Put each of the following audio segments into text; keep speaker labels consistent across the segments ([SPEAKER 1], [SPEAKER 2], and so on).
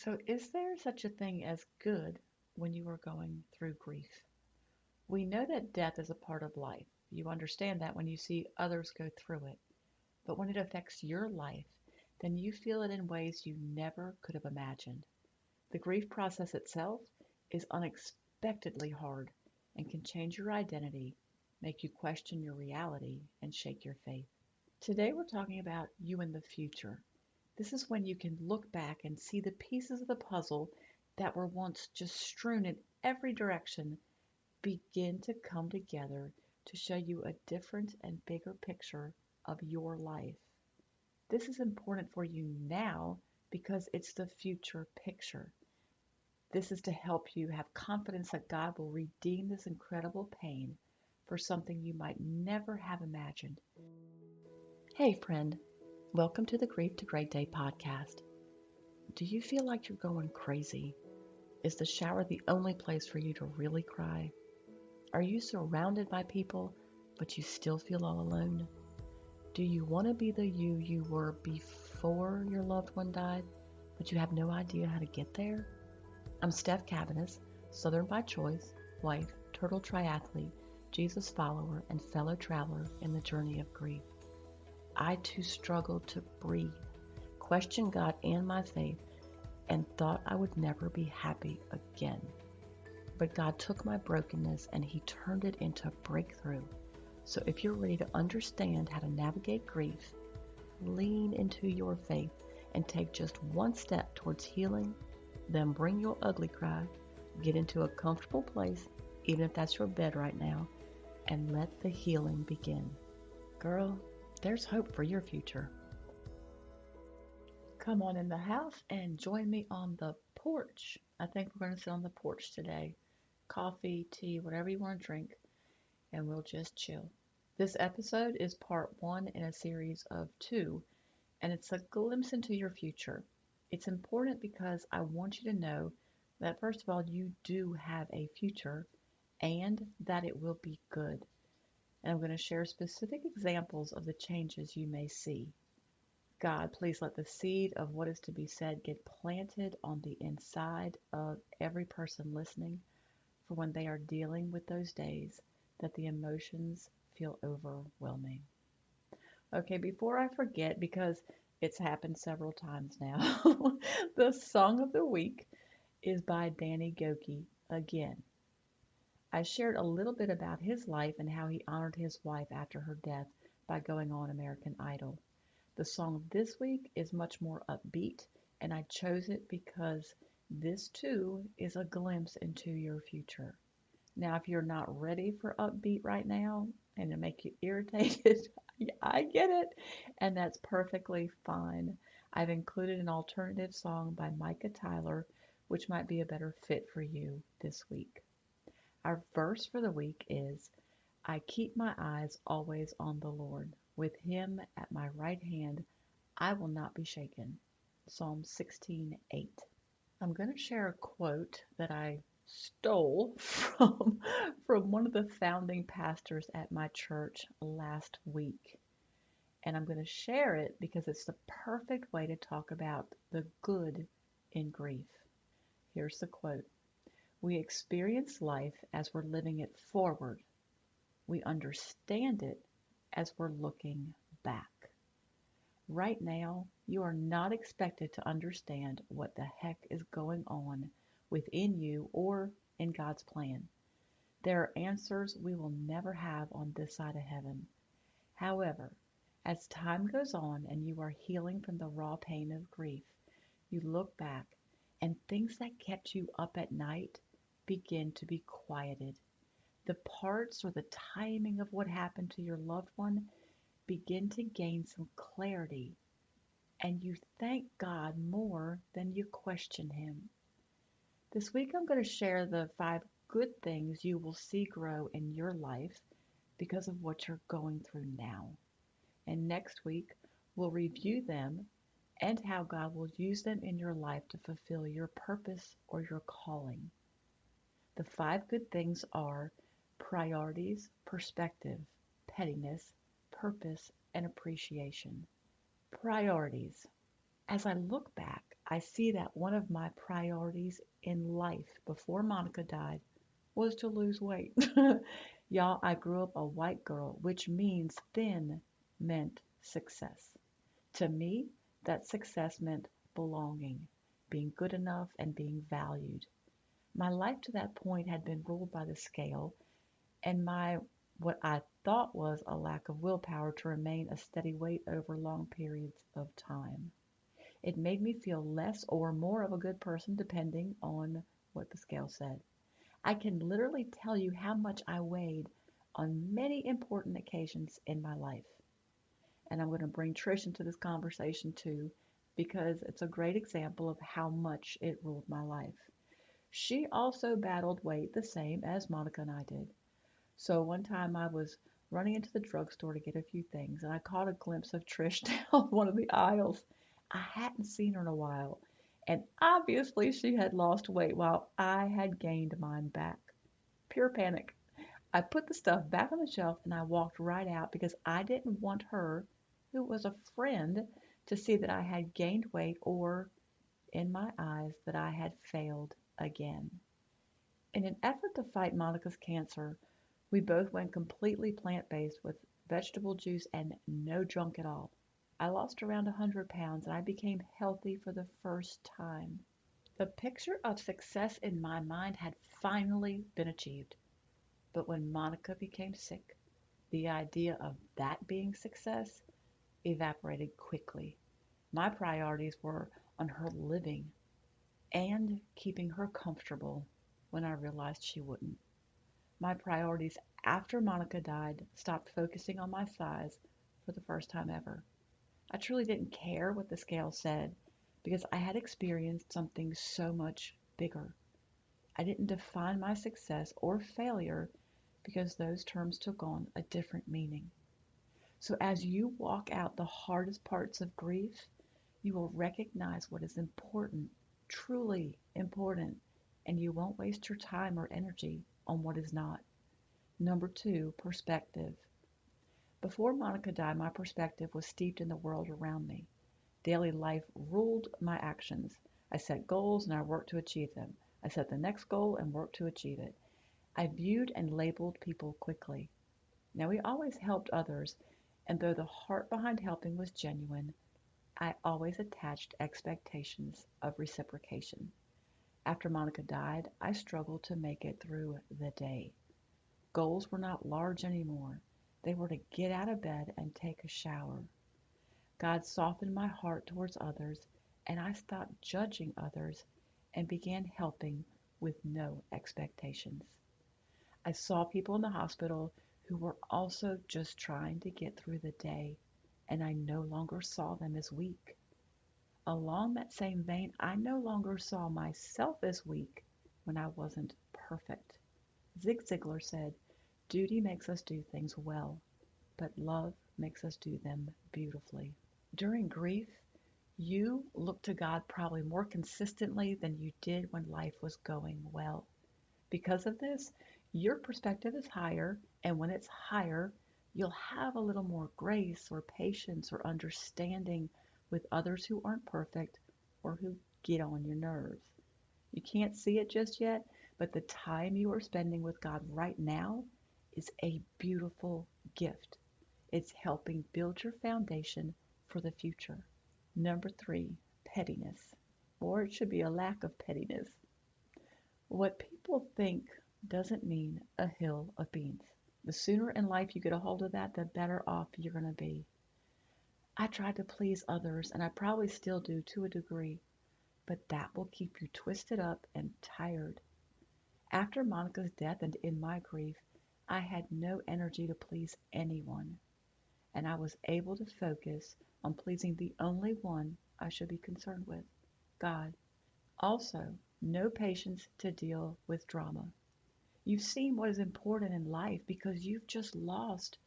[SPEAKER 1] So, is there such a thing as good when you are going through grief? We know that death is a part of life. You understand that when you see others go through it. But when it affects your life, then you feel it in ways you never could have imagined. The grief process itself is unexpectedly hard and can change your identity, make you question your reality, and shake your faith. Today, we're talking about you in the future. This is when you can look back and see the pieces of the puzzle that were once just strewn in every direction begin to come together to show you a different and bigger picture of your life. This is important for you now because it's the future picture. This is to help you have confidence that God will redeem this incredible pain for something you might never have imagined. Hey, friend, welcome to the Grief to Great Day podcast. Do you feel like you're going crazy? Is the shower the only place for you to really cry? Are you surrounded by people, but you still feel all alone? Do you want to be the you were before your loved one died, but you have no idea how to get there? I'm Steph Cabanis, Southern by choice, wife, turtle triathlete, Jesus follower, and fellow traveler in the journey of grief. I too struggled to breathe, questioned God and my faith, and thought I would never be happy again. But God took my brokenness and He turned it into a breakthrough. So if you're ready to understand how to navigate grief, lean into your faith and take just one step towards healing, then bring your ugly cry, get into a comfortable place, even if that's your bed right now, and let the healing begin. Girl, there's hope for your future. Come on in the house and join me on the porch. I think we're going to sit on the porch today. Coffee, tea, whatever you want to drink, and we'll just chill. This episode is part one in a series of two, and it's a glimpse into your future. It's important because I want you to know that, first of all, you do have a future and that it will be good. And I'm going to share specific examples of the changes you may see. God, please let the seed of what is to be said get planted on the inside of every person listening for when they are dealing with those days that the emotions feel overwhelming. Okay, before I forget, because it's happened several times now, the song of the week is by Danny Gokey again. I shared a little bit about his life and how he honored his wife after her death by going on American Idol. The song this week is much more upbeat, and I chose it because this too is a glimpse into your future. Now, if you're not ready for upbeat right now and to make you irritated, I get it, and that's perfectly fine. I've included an alternative song by Micah Tyler, which might be a better fit for you this week. Our verse for the week is, I keep my eyes always on the Lord. With Him at my right hand, I will not be shaken. Psalm 16:8. I'm going to share a quote that I stole from one of the founding pastors at my church last week. And I'm going to share it because it's the perfect way to talk about the good in grief. Here's the quote. We experience life as we're living it forward. We understand it as we're looking back. Right now, you are not expected to understand what the heck is going on within you or in God's plan. There are answers we will never have on this side of heaven. However, as time goes on and you are healing from the raw pain of grief, you look back and things that kept you up at night begin to be quieted. The parts or the timing of what happened to your loved one begin to gain some clarity, and you thank God more than you question Him. This week I'm going to share the 5 good things you will see grow in your life because of what you're going through now. And next week we'll review them and how God will use them in your life to fulfill your purpose or your calling. The 5 good things are priorities, perspective, pettiness, purpose, and appreciation. Priorities. As I look back, I see that one of my priorities in life before Monica died was to lose weight. Y'all, I grew up a white girl, which means thin meant success. To me, that success meant belonging, being good enough, and being valued. My life to that point had been ruled by the scale, and my what I thought was a lack of willpower to remain a steady weight over long periods of time. It made me feel less or more of a good person depending on what the scale said. I can literally tell you how much I weighed on many important occasions in my life. And I'm going to bring Trish into this conversation too, because it's a great example of how much it ruled my life. She also battled weight the same as Monica and I did. So one time I was running into the drugstore to get a few things, and I caught a glimpse of Trish down one of the aisles. I hadn't seen her in a while, and obviously she had lost weight while I had gained mine back. Pure panic. I put the stuff back on the shelf and I walked right out because I didn't want her, who was a friend, to see that I had gained weight or, in my eyes, that I had failed again. In an effort to fight Monica's cancer, we both went completely plant-based with vegetable juice and no junk at all. I lost around 100 pounds and I became healthy for the first time. The picture of success in my mind had finally been achieved. But when Monica became sick, the idea of that being success evaporated quickly. My priorities were on her living and keeping her comfortable when I realized she wouldn't. My priorities after Monica died stopped focusing on my size for the first time ever. I truly didn't care what the scale said because I had experienced something so much bigger. I didn't define my success or failure because those terms took on a different meaning. So as you walk out the hardest parts of grief, you will recognize what is important, truly important, and you won't waste your time or energy on what is not. Number two, perspective. Before Monica died, my perspective was steeped in the world around me. Daily life ruled my actions. I set goals and I worked to achieve them. I set the next goal and worked to achieve it. I viewed and labeled people quickly. Now, we always helped others, and though the heart behind helping was genuine, I always attached expectations of reciprocation. After Monica died, I struggled to make it through the day. Goals were not large anymore. They were to get out of bed and take a shower. God softened my heart towards others, and I stopped judging others and began helping with no expectations. I saw people in the hospital who were also just trying to get through the day, and I no longer saw them as weak. Along that same vein, I no longer saw myself as weak when I wasn't perfect. Zig Ziglar said, "Duty makes us do things well, but love makes us do them beautifully." During grief, you look to God probably more consistently than you did when life was going well. Because of this, your perspective is higher, and when it's higher, you'll have a little more grace or patience or understanding with others who aren't perfect or who get on your nerves. You can't see it just yet, but the time you are spending with God right now is a beautiful gift. It's helping build your foundation for the future. Number three, pettiness. Or it should be a lack of pettiness. What people think doesn't mean a hill of beans. The sooner in life you get a hold of that, the better off you're going to be. I tried to please others, and I probably still do to a degree, but that will keep you twisted up and tired. After Monica's death and in my grief, I had no energy to please anyone, and I was able to focus on pleasing the only one I should be concerned with, God. Also, no patience to deal with drama. You've seen what is important in life because you've just lost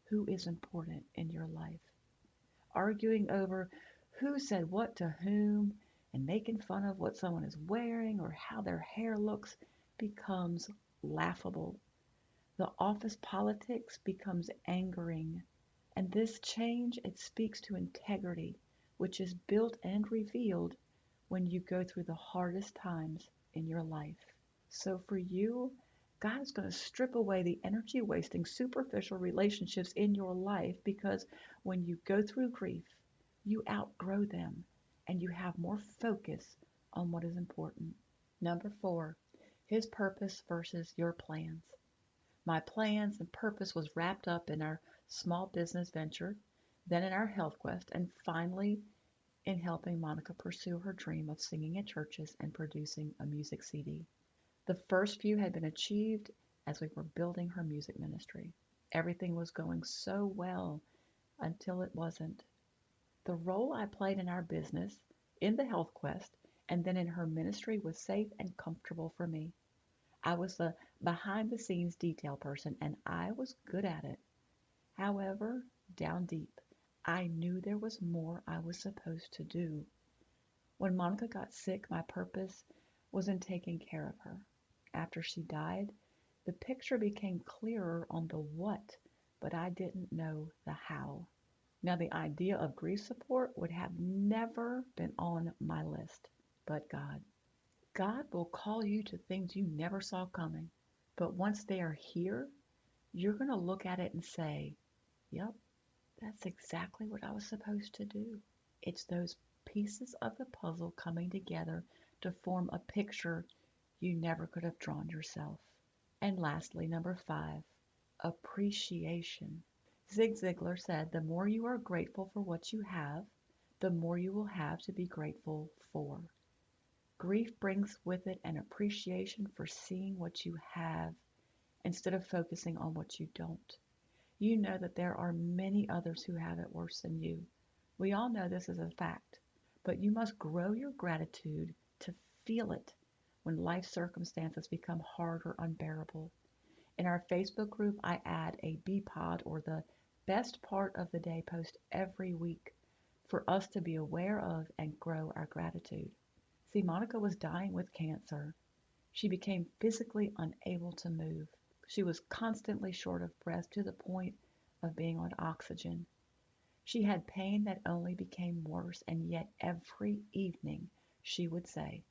[SPEAKER 1] who is important in your life. Arguing over who said what to whom and making fun of what someone is wearing or how their hair looks becomes laughable. The office politics becomes angering. And this change, it speaks to integrity, which is built and revealed when you go through the hardest times in your life. So for you, God is going to strip away the energy wasting superficial relationships in your life because when you go through grief, you outgrow them and you have more focus on what is important. Number 4, His purpose versus your plans. My plans and purpose was wrapped up in our small business venture, then in our health quest, and finally in helping Monica pursue her dream of singing at churches and producing a music CD. The first few had been achieved as we were building her music ministry. Everything was going so well until it wasn't. The role I played in our business, in the health quest, and then in her ministry was safe and comfortable for me. I was the behind the scenes detail person and I was good at it. However, down deep, I knew there was more I was supposed to do. When Monica got sick, my purpose was in taking care of her. After she died, the picture became clearer on the what, but I didn't know the how. Now, the idea of grief support would have never been on my list, but God. God will call you to things you never saw coming. But once they are here, you're going to look at it and say, yep, that's exactly what I was supposed to do. It's those pieces of the puzzle coming together to form a picture you never could have drawn yourself. And lastly, number 5, appreciation. Zig Ziglar said, the more you are grateful for what you have, the more you will have to be grateful for. Grief brings with it an appreciation for seeing what you have instead of focusing on what you don't. You know that there are many others who have it worse than you. We all know this is a fact, but you must grow your gratitude to feel it when life circumstances become hard or unbearable. In our Facebook group, I add a BPOD or the best part of the day post every week for us to be aware of and grow our gratitude. See, Monica was dying with cancer. She became physically unable to move. She was constantly short of breath to the point of being on oxygen. She had pain that only became worse, and yet every evening she would say,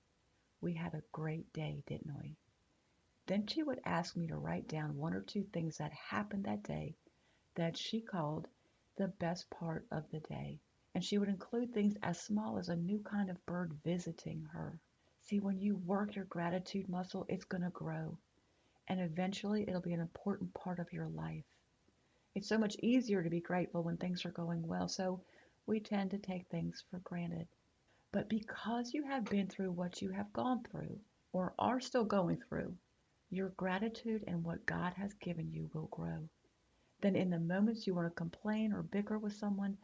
[SPEAKER 1] "We had a great day, didn't we?" Then she would ask me to write down 1 or 2 things that happened that day that she called the best part of the day. And she would include things as small as a new kind of bird visiting her. See, when you work your gratitude muscle, it's going to grow. And eventually it'll be an important part of your life. It's so much easier to be grateful when things are going well, so we tend to take things for granted. But because you have been through what you have gone through, or are still going through, your gratitude and what God has given you will grow. Then in the moments you want to complain or bicker with someone,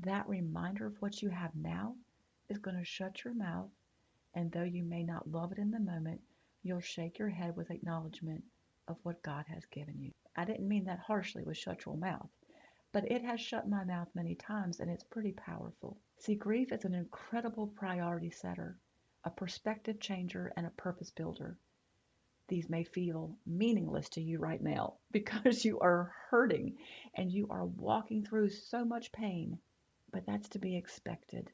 [SPEAKER 1] that reminder of what you have now is going to shut your mouth, and though you may not love it in the moment, you'll shake your head with acknowledgement of what God has given you. I didn't mean that harshly with shut your mouth, but it has shut my mouth many times and it's pretty powerful. See, grief is an incredible priority setter, a perspective changer, and a purpose builder. These may feel meaningless to you right now because you are hurting and you are walking through so much pain, but that's to be expected.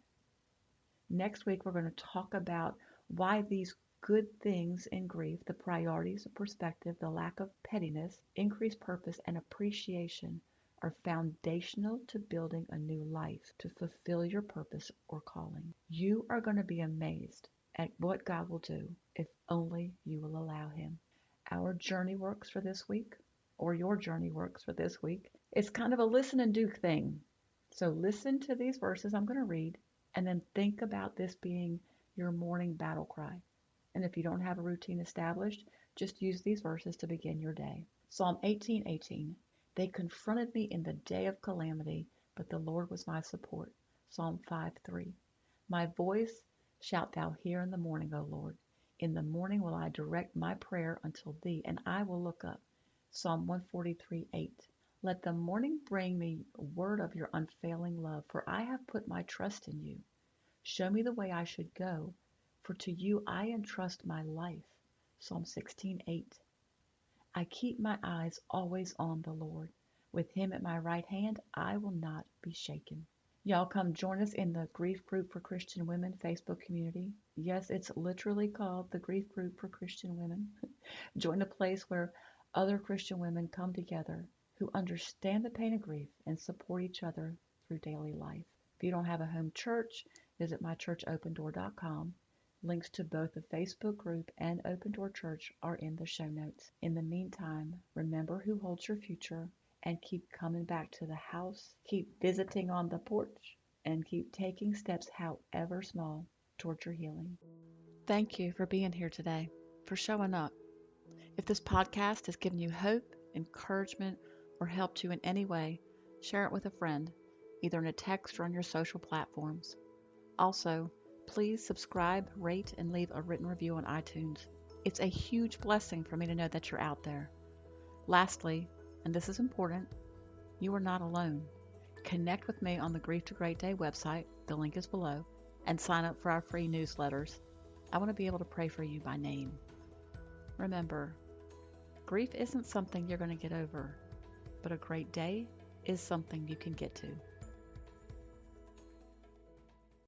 [SPEAKER 1] Next week, we're going to talk about why these good things in grief, the priorities of perspective, the lack of pettiness, increased purpose, and appreciation, are foundational to building a new life to fulfill your purpose or calling. You are going to be amazed at what God will do if only you will allow Him. Our journey works for this week, or your journey works for this week. It's kind of a listen and do thing. So listen to these verses I'm going to read, and then think about this being your morning battle cry. And if you don't have a routine established, just use these verses to begin your day. Psalm 18:18. They confronted me in the day of calamity, but the Lord was my support. Psalm 5:3. My voice shalt thou hear in the morning, O Lord. In the morning will I direct my prayer until thee, and I will look up. Psalm 143:8. Let the morning bring me word of your unfailing love, for I have put my trust in you. Show me the way I should go, for to you I entrust my life. Psalm 16:8. I keep my eyes always on the Lord. With him at my right hand, I will not be shaken. Y'all come join us in the Grief Group for Christian Women Facebook community. Yes, it's literally called the Grief Group for Christian Women. Join a place where other Christian women come together who understand the pain of grief and support each other through daily life. If you don't have a home church, visit mychurchopendoor.com. Links to both the Facebook group and Open Door Church are in the show notes. In the meantime, remember who holds your future and keep coming back to the house, keep visiting on the porch, and keep taking steps, however small, towards your healing. Thank you for being here today, for showing up. If this podcast has given you hope, encouragement, or helped you in any way, share it with a friend, either in a text or on your social platforms. Also, please subscribe, rate, and leave a written review on iTunes. It's a huge blessing for me to know that you're out there. Lastly, and this is important, you are not alone. Connect with me on the Grief to Great Day website, the link is below, and sign up for our free newsletters. I want to be able to pray for you by name. Remember, grief isn't something you're going to get over, but a great day is something you can get to.